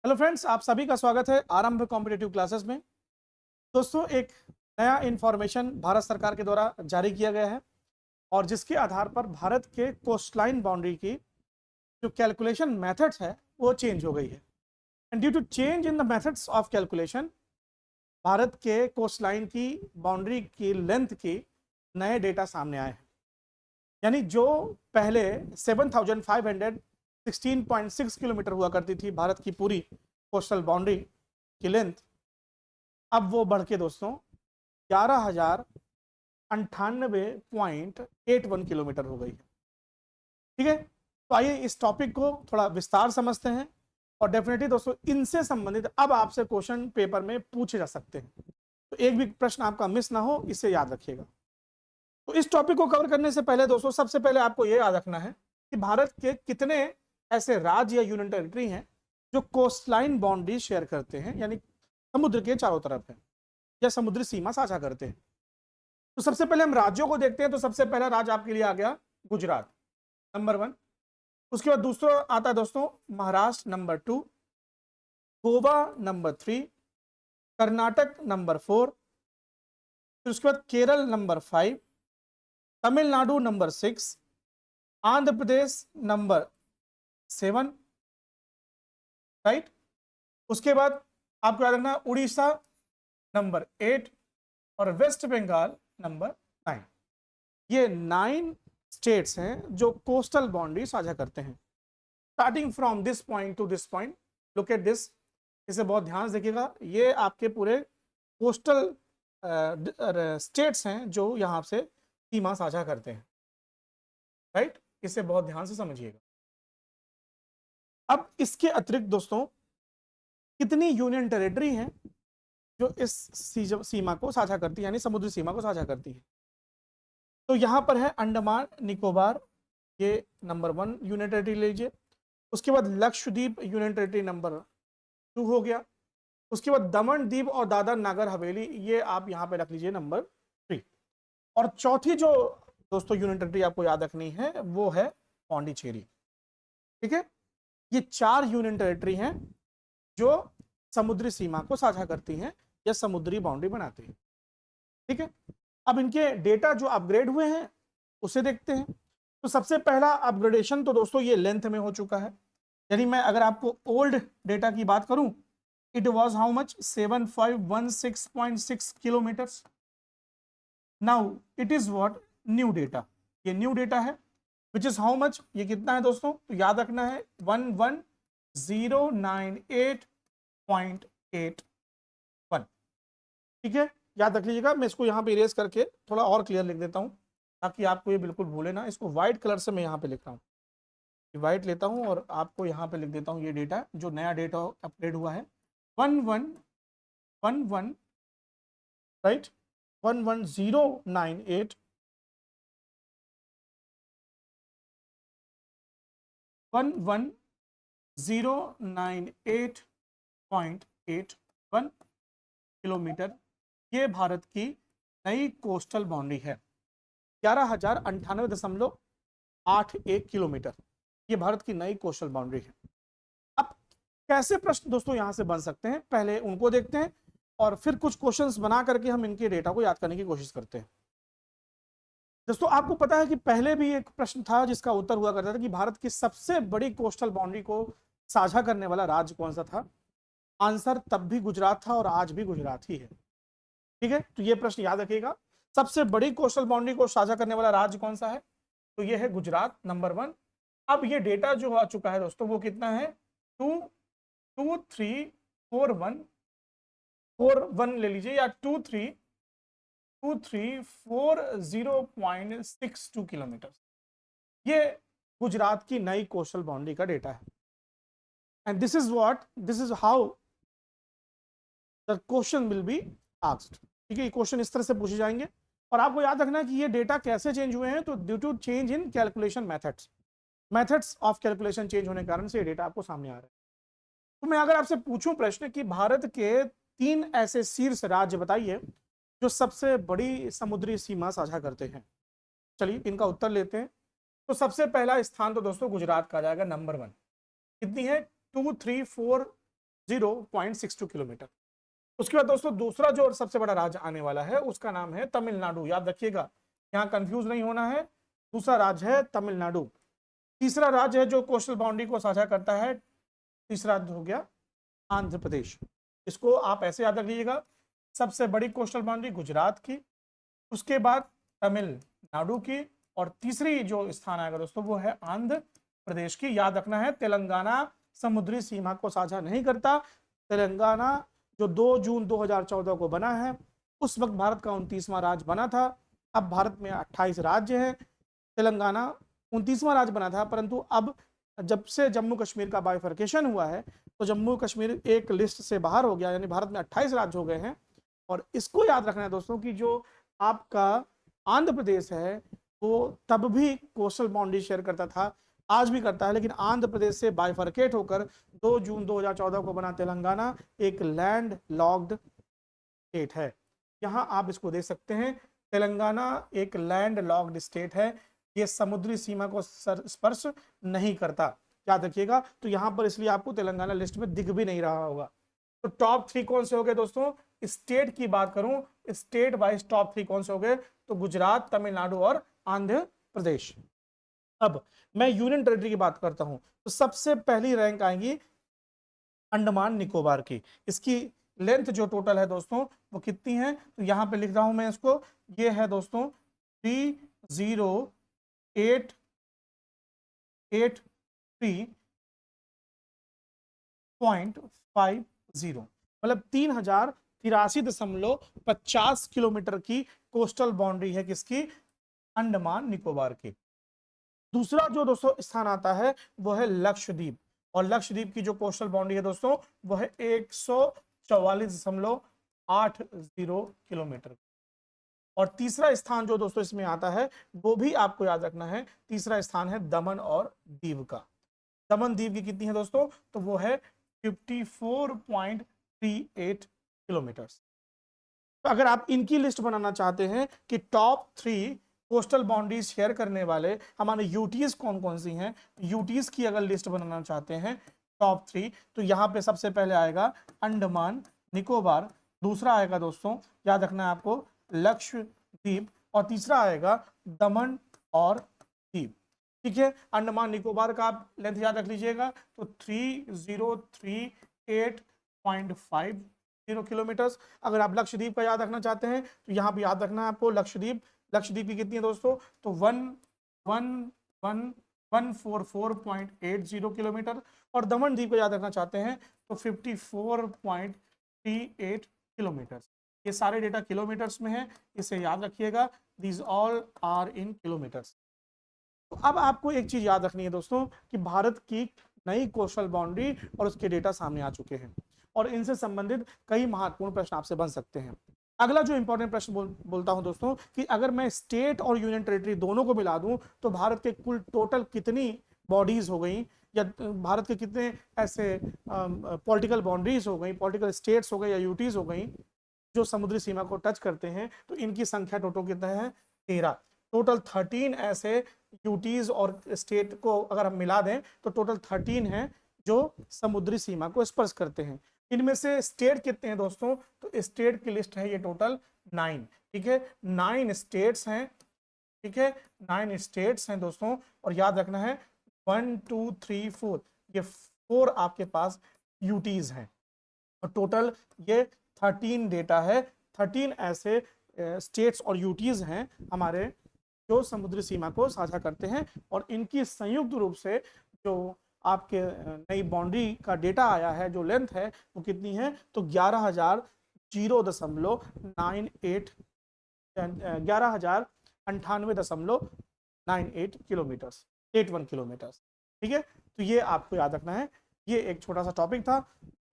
Hello friends, आप सभी का स्वागत है आरंभ कॉम्पिटिटिव क्लासेस में। दोस्तों, एक नया इंफॉर्मेशन भारत सरकार के द्वारा जारी किया गया है और जिसके आधार पर भारत के कोस्टलाइन बाउंड्री की जो कैलकुलेशन मेथड्स है वो चेंज हो गई है। And due to change in the methods of calculation, Bharat के कोस्टलाइन की बाउंड्री की लेंथ की नए डेटा सामने आए हैं। यानी जो पहले 7,516.6 किलोमीटर हुआ करती थी भारत की पूरी कोस्टल बाउंड्री की लेंथ, अब वो बढ़ के दोस्तों 11,098.81 किलोमीटर हो गई है। ठीक है, तो आइए इस टॉपिक को थोड़ा विस्तार समझते हैं और डेफिनेटली दोस्तों इनसे संबंधित अब आपसे क्वेश्चन पेपर में पूछे जा सकते हैं, तो एक भी प्रश्न आपका मिस ना हो, इसे याद रखिएगा। तो इस टॉपिक को कवर करने से पहले दोस्तों सबसे पहले आपको यह याद रखना है कि भारत के कितने ऐसे राज्य या यूनियन टेरिटरी हैं जो कोस्टलाइन बाउंड्री शेयर करते हैं, यानी समुद्र के चारों तरफ है या समुद्री सीमा साझा करते हैं। तो सबसे पहले हम राज्यों को देखते हैं। तो सबसे पहला राज्य आपके लिए आ गया गुजरात, नंबर 1। उसके बाद दूसरा आता है दोस्तों Maharashtra, number 2। Goa number 3। Karnataka number 4। फिर उसके बाद Kerala number 5। Tamil Nadu number 6। Andhra Pradesh number 7, right. उसके बाद आपको याद रखना उड़ीसा नंबर 8 और वेस्ट बंगाल नंबर 9। ये 9 स्टेट्स हैं जो कोस्टल बाउंड्री साझा करते हैं। Starting from this point two this point, look at this. इसे बहुत ध्यान से देखिएगा, ये आपके पूरे कोस्टल स्टेट्स हैं जो यहाँ से सीमा साझा करते हैं, राइट। इसे बहुत ध्यान से समझिएगा। अब इसके अतिरिक्त दोस्तों कितनी यूनियन टेरिटरी हैं जो इस सीमा को साझा करती है, यानी समुद्री सीमा को साझा करती है। तो यहां पर है अंडमान निकोबार, ये नंबर 1 यूनियन टेरिटरी ले लीजिए। उसके बाद लक्षद्वीप यूनियन टेरिटरी नंबर 2 हो गया। उसके बाद दमन दीव और दादर नागर हवेली, ये आप यहां पे रख लीजिए नंबर 3। और चौथी जो दोस्तों यूनियन टेरिटरी आपको याद रखनी है वो है पौंडीचेरी। ठीक है, ये 4 यूनियन टेरिटरी हैं जो समुद्री सीमा को साझा करती हैं या समुद्री बाउंड्री बनाती हैं। ठीक है, अब इनके डेटा जो अपग्रेड हुए हैं उसे देखते हैं। तो सबसे पहला अपग्रेडेशन तो दोस्तों ये लेंथ में हो चुका है। यानी मैं अगर आपको ओल्ड डेटा की बात करूं, it was how much 7516.6 kilometres. Now it is what new data, ये न्यू डेटा है विच इज हाउ मच, ये कितना है दोस्तों, तो याद रखना है 11098.81। ठीक है, याद रख लीजिएगा। मैं इसको यहाँ पे इरेज करके थोड़ा और क्लियर लिख देता हूँ ताकि आपको ये बिल्कुल भूले ना। इसको व्हाइट कलर से मैं यहाँ पे लिख रहा हूँ, व्हाइट लेता हूँ और आपको यहाँ पे लिख देता हूँ ये डेटा जो नया डेटा अपडेट हुआ है 1111, राइट, 11098 11098.81 किलोमीटर, ये भारत की नई कोस्टल बाउंड्री है। 11,098.81 किलोमीटर, ये भारत की नई कोस्टल बाउंड्री है। अब कैसे प्रश्न दोस्तों यहां से बन सकते हैं, पहले उनको देखते हैं और फिर कुछ क्वेश्चंस बना करके हम इनके डेटा को याद करने की कोशिश करते हैं। दोस्तों आपको पता है कि पहले भी एक प्रश्न था जिसका उत्तर हुआ करता था कि भारत की सबसे बड़ी कोस्टल बाउंड्री को साझा करने वाला राज्य कौन सा था। आंसर तब भी गुजरात था और आज भी गुजरात ही है। ठीक है, तो ये प्रश्न याद रखिएगा, सबसे बड़ी कोस्टल बाउंड्री को साझा करने वाला राज्य कौन सा है, तो ये है गुजरात, नंबर 1। अब ये डेटा जो आ चुका है दोस्तों वो कितना है, 2234141 ले लीजिए या 2340.62 किलोमीटर, ये गुजरात की नई कोस्टल बाउंड्री का डेटा है। And this is how the question will be asked. ठीक है, ये क्वेश्चन इस तरह से पूछे जाएंगे और आपको याद रखना है कि ये डेटा कैसे चेंज हुए हैं, तो due to change in calculation methods of calculation change होने के कारण से ये डेटा आपको सामने आ रहा है। तो मैं अगर आपसे पूछूं प्रश्न कि भारत के 3 ऐसे शीर्ष राज्य बताइए जो सबसे बड़ी समुद्री सीमा साझा करते हैं, चलिए इनका उत्तर लेते हैं। तो सबसे पहला स्थान तो दोस्तों गुजरात का आ जाएगा, नंबर 1। कितनी है, 0.62 किलोमीटर। उसके बाद दोस्तों दूसरा जो सबसे बड़ा राज्य आने वाला है उसका नाम है तमिलनाडु। याद रखिएगा, यहाँ कंफ्यूज नहीं होना है। दूसरा राज्य है तमिलनाडु। तीसरा राज्य है जो कोस्टल बाउंड्री को साझा करता है, तीसरा राज्य हो गया आंध्र प्रदेश। इसको आप ऐसे याद रख लीजिएगा, सबसे बड़ी कोस्टल बाउंड्री गुजरात की, उसके बाद तमिलनाडु की, और तीसरी जो स्थान आएगा दोस्तों वो है आंध्र प्रदेश की। याद रखना है तेलंगाना समुद्री सीमा को साझा नहीं करता। तेलंगाना जो 2 जून 2014 को बना है, उस वक्त भारत का 29वां राज्य बना था। अब भारत में 28 राज्य हैं। तेलंगाना 29वां राज्य बना था, परंतु अब जब से जम्मू कश्मीर का बाइफर्केशन हुआ है तो जम्मू कश्मीर एक लिस्ट से बाहर हो गया, यानी भारत में 28 राज्य हो गए हैं। और इसको याद रखना है दोस्तों कि जो आपका आंध्र प्रदेश है वो तब भी कोस्टल बाउंड्री शेयर करता था, आज भी करता है, लेकिन आंध्र प्रदेश से बाइफर्केट होकर 2 जून 2014 को बना तेलंगाना एक लैंड लॉक्ड स्टेट है। यहां आप इसको देख सकते हैं, तेलंगाना एक लैंड लॉक्ड स्टेट है, ये समुद्री सीमा को स्पर्श नहीं करता, याद रखिएगा। तो यहां पर इसलिए आपको तेलंगाना लिस्ट में दिख भी नहीं रहा होगा। तो टॉप 3 कौन से हो गए दोस्तों? स्टेट की बात करूं, स्टेट वाइज टॉप 3 कौन से हो गए? तो गुजरात, तमिलनाडु और आंध्र प्रदेश। अब मैं यूनियन टेरिटरी की बात करता हूं, तो सबसे पहली रैंक आएगी अंडमान निकोबार की। इसकी लेंथ जो टोटल है दोस्तों वो कितनी है? तो यहां पे लिख रहा हूं मैं इसको, ये है दोस्तों 30,883.50, मतलब 3083.50 किलोमीटर की कोस्टल बाउंड्री है किसकी? अंडमान निकोबार की। दूसरा जो दोस्तों स्थान आता है वो है लक्षद्वीप, और लक्षद्वीप की जो कोस्टल बाउंड्री है दोस्तों वो है 144.80 किलोमीटर। और तीसरा स्थान जो दोस्तों इसमें आता है वो भी आपको याद रखना है, तीसरा स्थान है दमन और दीव का। दमन दीव की कितनी है दोस्तों? तो वो है 54.38 किलोमीटर। तो अगर आप इनकी लिस्ट बनाना चाहते हैं कि टॉप 3 कोस्टल बाउंड्रीज शेयर करने वाले हमारे यूटीज कौन कौन सी हैं, यूटीज की अगर लिस्ट बनाना चाहते हैं टॉप 3, तो यहां पे सबसे पहले आएगा अंडमान निकोबार, दूसरा आएगा दोस्तों याद रखना है आपको लक्षद्वीप, और तीसरा आएगा दमन और दीव। ठीक है, अंडमान निकोबार का आप लेंथ याद रख लीजिएगा, तो 3038.50 किलोमीटर। अगर आप लक्षद्वीप का याद रखना चाहते हैं तो यहाँ पे याद रखना है आपको लक्षद्वीप की कितनी है दोस्तों? तो 144.80 किलोमीटर। और दमन द्वीप को याद रखना चाहते हैं तो 54.38 किलोमीटर। ये सारे डेटा किलोमीटर्स में है, इसे याद रखिएगा, these all are in kilometres. तो अब आपको एक चीज याद रखनी है दोस्तों कि भारत की नई कोस्टल बाउंड्री और उसके डेटा सामने आ चुके हैं, और इनसे संबंधित कई महत्वपूर्ण प्रश्न आपसे बन सकते हैं। अगला जो इंपॉर्टेंट प्रश्न बोलता हूं दोस्तों कि अगर मैं स्टेट और यूनियन टेरिटरी दोनों को मिला दूं तो भारत के कुल टोटल कितनी बॉडीज हो गई, या भारत के कितने ऐसे पॉलिटिकल बाउंड्रीज हो गई, पॉलिटिकल स्टेट्स हो गए या यूटीज हो गई जो समुद्री सीमा को टच करते हैं। तो इनकी संख्या टोटल कितना है? 13। टोटल 13 ऐसे यूटीज और स्टेट को अगर हम मिला दें तो टोटल 13 है जो समुद्री सीमा को स्पर्श करते हैं। इनमें से स्टेट कितने हैं दोस्तों? तो स्टेट की लिस्ट है ये टोटल 9। ठीक है, 9 स्टेट्स हैं। ठीक है, 9 स्टेट्स हैं दोस्तों, और याद रखना है 1 2 3 4, ये 4 आपके पास यूटीज हैं, और टोटल ये 13 डेटा है। 13 ऐसे स्टेट्स और यूटीज हैं हमारे जो समुद्री सीमा को साझा करते हैं, और इनकी संयुक्त रूप से जो आपके नई बाउंड्री का डेटा आया है, जो लेंथ है वो कितनी है? तो 11,098.98 किलोमीटर, 81 किलोमीटर। ठीक है, तो ये आपको याद रखना है। ये एक छोटा सा टॉपिक था,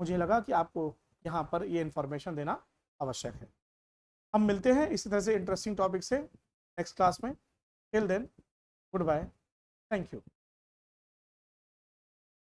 मुझे लगा कि आपको यहाँ पर ये इंफॉर्मेशन देना आवश्यक है। हम मिलते हैं इसी तरह से इंटरेस्टिंग टॉपिक से नेक्स्ट क्लास में। Till then, good bye, thank you.